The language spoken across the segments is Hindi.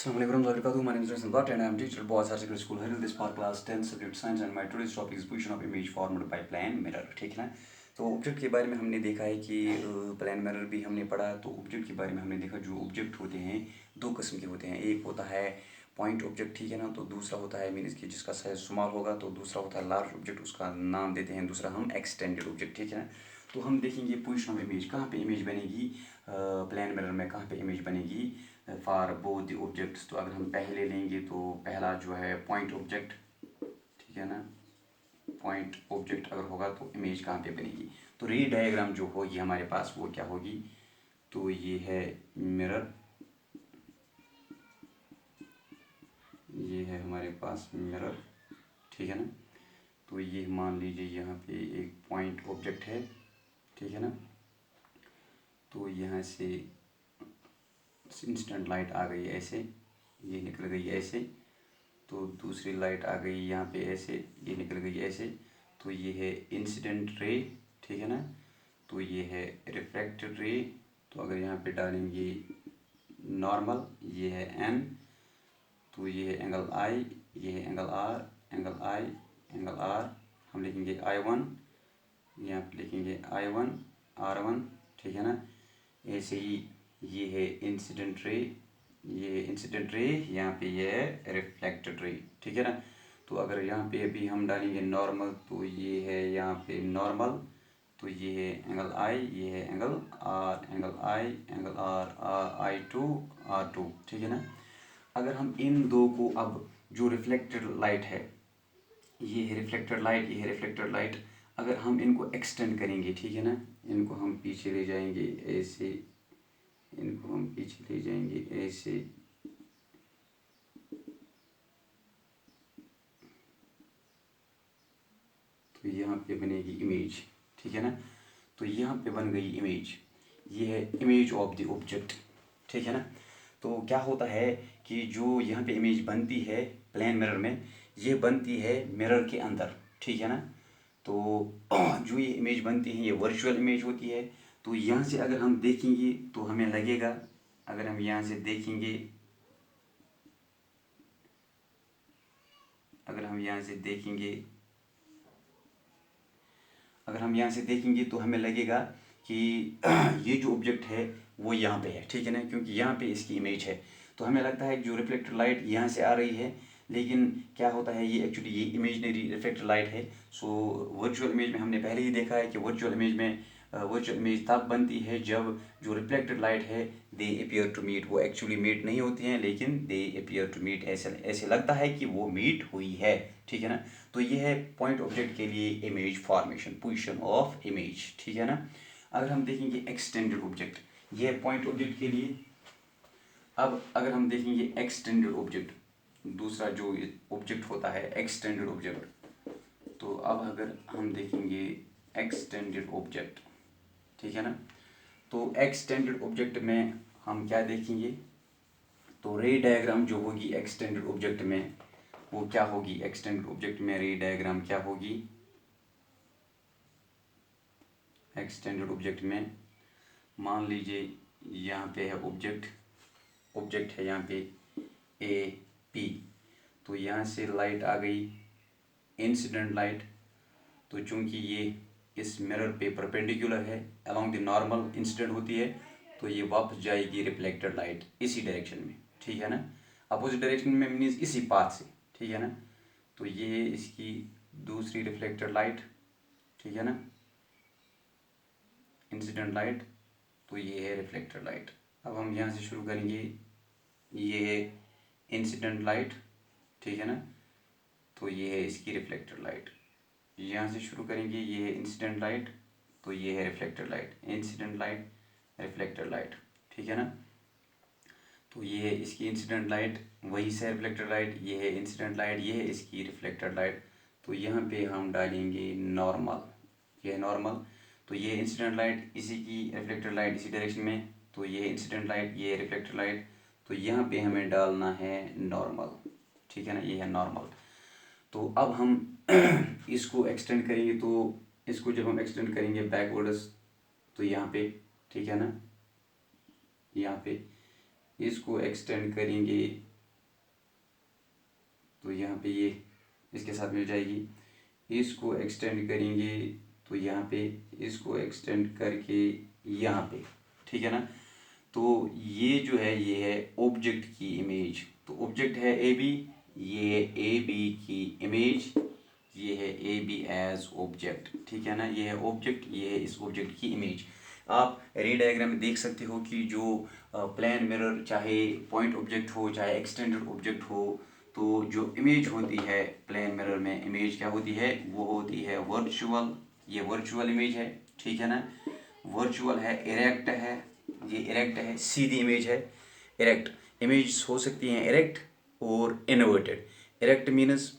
Assalamualaikum warahmatullahi wabarakatuh. My name is Rasan Bhatt and I am teacher at Boys Higher Secondary School, Haril this part class 10 subject science and my today's topic is position of image formed by plane mirror. ठीक है ना। तो ऑब्जेक्ट के बारे में हमने देखा है कि प्लेन मिरर भी हमने पढ़ा। तो ऑब्जेक्ट के बारे में हमने देखा जो ऑब्जेक्ट होते हैं दो किस्म के होते हैं। एक होता है पॉइंट ऑब्जेक्ट, ठीक है ना। तो दूसरा होता है मीन्स कि जिसका साइज स्मॉल होगा। तो दूसरा होता है लार्ज ऑब्जेक्ट, उसका नाम देते हैं दूसरा हम एक्सटेंडेड ऑब्जेक्ट, ठीक है ना। तो हम देखेंगे पोजिशन ऑफ इमेज, कहाँ पे इमेज बनेगी प्लेन मिरर में, कहाँ पे इमेज बनेगी फॉर बोथ द ऑब्जेक्ट्स। तो अगर हम पहले लेंगे तो पहला जो है पॉइंट ऑब्जेक्ट, ठीक है ना। पॉइंट ऑब्जेक्ट अगर होगा तो इमेज कहाँ पे बनेगी। तो रे डायग्राम जो होगी हमारे पास वो क्या होगी। तो ये है मिरर, ये है हमारे पास मिरर, ठीक है ना। तो ये मान लीजिए यहाँ पे एक पॉइंट ऑब्जेक्ट है, ठीक है ना। तो यहाँ से इंस्टेंट लाइट आ गई ऐसे, ये निकल गई ऐसे। तो दूसरी लाइट आ गई यहाँ पे ऐसे, ये निकल गई ऐसे। तो ये है इंसिडेंट रे, ठीक है ना। तो ये है रिफ्रैक्टेड रे। तो अगर यहाँ पे डालेंगे नॉर्मल, ये है एन। तो ये है एंगल आई, ये है angle R, angle I, angle R. हम लिखेंगे I1, यहाँ पे लिखेंगे I1 R1, ठीक है ना। ऐसे ही ये है इंसिडेंट रे, ये इंसिडेंट रे, यहाँ पे ये है रिफ्लेक्टेड रे, ठीक है ना। तो अगर यहाँ पे अभी हम डालेंगे नॉर्मल, तो ये है यहाँ पे नॉर्मल। तो ये है एंगल आई, ये है angle R, angle I, angle R, I2 R2, ठीक है ना। अगर हम इन दो को अब जो रिफ्लेक्टेड लाइट है, ये है रिफ्लेक्टेड लाइट, ये है रिफ्लेक्टेड लाइट, अगर हम इनको एक्सटेंड करेंगे, ठीक है ना। इनको हम पीछे ले जाएंगे ऐसे, इनको हम पीछे ले जाएंगे ऐसे। तो यहाँ पे बनेगी इमेज, ठीक है ना। तो यहाँ पे बन गई इमेज, ये है इमेज ऑफ द ऑब्जेक्ट, ठीक है ना। तो क्या होता है कि जो यहाँ पे इमेज बनती है प्लेन मिरर में, ये बनती है मिरर के अंदर, ठीक है ना। तो जो ये इमेज बनती है ये वर्चुअल इमेज होती है। तो यहाँ से अगर हम देखेंगे तो हमें लगेगा, अगर हम यहाँ से देखेंगे, अगर हम यहाँ से देखेंगे, अगर हम यहाँ से देखेंगे तो हमें लगेगा कि ये जो ऑब्जेक्ट है वो यहाँ पे है, ठीक है ना, क्योंकि यहाँ पे इसकी इमेज है। तो हमें लगता है कि जो रिफ्लेक्टेड लाइट यहाँ से आ रही है, लेकिन क्या होता है ये एक्चुअली ये इमेजनरी रिफ्लेक्टेड लाइट है। सो वर्चुअल इमेज में हमने पहले ही देखा है कि वर्चुअल इमेज में वर्चुअल इमेज तब बनती है जब जो रिफ्लेक्टेड लाइट है दे अपियर टू मीट, वो एक्चुअली मीट नहीं होती हैं लेकिन दे अपियर टू मीट, ऐसे ऐसे लगता है कि वो मीट हुई है, ठीक है ना। तो ये है पॉइंट ऑब्जेक्ट के लिए image formation, position of image, ठीक है ना। अगर हम देखेंगे एक्सटेंडेड ऑब्जेक्ट, ये है पॉइंट ऑब्जेक्ट के लिए। अब अगर हम देखेंगे एक्सटेंडेड ऑब्जेक्ट, दूसरा जो ऑब्जेक्ट होता है एक्सटेंडेड ऑब्जेक्ट, तो अब अगर हम देखेंगे एक्सटेंडेड ऑब्जेक्ट, ठीक है ना। तो एक्सटेंडेड ऑब्जेक्ट में हम क्या देखेंगे, तो रे डायग्राम जो होगी एक्सटेंडेड ऑब्जेक्ट में वो क्या होगी। एक्सटेंडेड ऑब्जेक्ट में रे डायग्राम क्या होगी। एक्सटेंडेड ऑब्जेक्ट में मान लीजिए यहाँ पे है ऑब्जेक्ट, ऑब्जेक्ट है यहाँ पे AP। तो यहाँ से लाइट आ गई इंसिडेंट लाइट। तो चूंकि ये इस मिरर पे परपेंडिकुलर है, अलोंग द नॉर्मल इंसिडेंट होती है, तो ये वापस जाएगी रिफ्लेक्टेड लाइट इसी डायरेक्शन में, ठीक है ना। अपोजिट डायरेक्शन में मीन्स इसी पाथ से, ठीक है ना। तो ये है इसकी दूसरी रिफ्लेक्टेड लाइट, ठीक है ना, इंसिडेंट लाइट। तो ये है रिफ्लेक्टेड लाइट। अब हम यहाँ से शुरू करेंगे, ये है इंसिडेंट लाइट, ठीक है ना। तो ये है इसकी रिफ्लेक्टेड लाइट। यहाँ से शुरू करेंगे, ये है इंसिडेंट लाइट, तो ये है reflected light, incident light, reflected light, ठीक है ना। तो ये है इसकी इंसिडेंट लाइट, वही से रिफ्लेक्टेड लाइट, ये है इंसिडेंट लाइट, ये है इसकी रिफ्लेक्टेड लाइट। तो यहाँ पे हम डालेंगे नॉर्मल, ये है नॉर्मल। तो ये इंसिडेंट लाइट, इसी की रिफ्लेक्टेड लाइट इसी डायरेक्शन में, तो ये इंसिडेंट लाइट, ये रिफ्लेक्टेड लाइट। तो यहाँ पे हमें डालना है नॉर्मल, ठीक है ना, ये है नॉर्मल। तो अब हम इसको एक्सटेंड करेंगे, तो इसको जब हम एक्सटेंड करेंगे बैकवर्ड्स, तो यहाँ पे, ठीक है ना, यहाँ पे इसको एक्सटेंड करेंगे तो यहाँ पे ये इसके साथ मिल जाएगी। इसको एक्सटेंड करेंगे तो यहाँ पे, इसको एक्सटेंड करके यहाँ पे, ठीक है ना। तो ये जो है ये है ऑब्जेक्ट की इमेज। तो ऑब्जेक्ट है ए बी, ये है ए बी की इमेज, ये है ए बी एज ऑब्जेक्ट, ठीक है ना। ये है ऑब्जेक्ट, ये है इस ऑब्जेक्ट की इमेज। आप रे डायग्राम में देख सकते हो कि जो प्लेन मिरर चाहे पॉइंट ऑब्जेक्ट हो चाहे एक्सटेंडेड ऑब्जेक्ट हो, तो जो इमेज होती है प्लेन मिरर में, इमेज क्या होती है, वो होती है वर्चुअल। ये वर्चुअल इमेज है, ठीक है ना। वर्चुअल है, इरेक्ट है, ये इरेक्ट है, सीधी इमेज है। इरेक्ट इमेज हो सकती हैं इरेक्ट और इन्वर्टेड। इरेक्ट मीन्स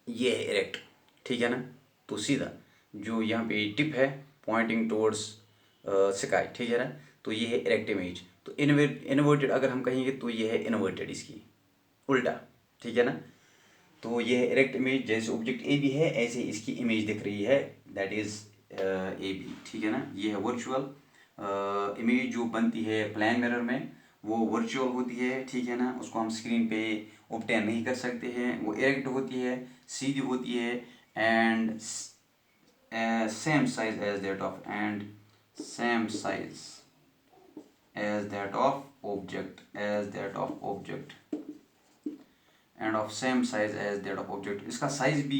ये है इरेक्ट, ठीक है ना। तो सीधा जो यहाँ पे टिप है पॉइंटिंग टुवर्ड्स स्काई, ठीक है ना। तो ये है इरेक्ट इमेज। तो इन्वर्टेड अगर हम कहेंगे तो ये है इन्वर्टेड, इसकी उल्टा, ठीक है ना। तो ये है इरेक्ट इमेज, जैसे ऑब्जेक्ट ए बी है ऐसे इसकी इमेज दिख रही है, दैट इज ए बी, ठीक है ना। ये है वर्चुअल इमेज जो बनती है प्लेन मिरर में, वो वर्चुअल होती है, ठीक है ना। उसको हम स्क्रीन पे ऑब्टेन नहीं कर सकते हैं। वो इरेक्ट होती है, सीधी होती है, and same size as that of, and same size as that of object, as that of object, and of same size as that of object. इसका साइज भी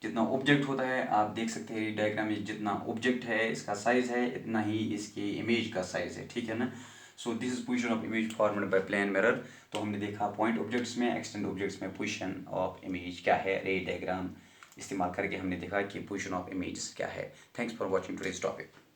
जितना ऑब्जेक्ट होता है, आप देख सकते हैं डायग्राम में, जितना ऑब्जेक्ट है इसका साइज है, इतना ही इसकी इमेज का साइज है, ठीक है ना। So this is position of image formed by plane mirror. तो हमने देखा पॉइंट ऑब्जेक्ट्स में, एक्सटेंड ऑब्जेक्ट्स में पोजीशन ऑफ इमेज क्या है। रे डायग्राम इस्तेमाल करके हमने देखा कि पोजीशन ऑफ इमेज क्या है। Thanks for watching today's topic.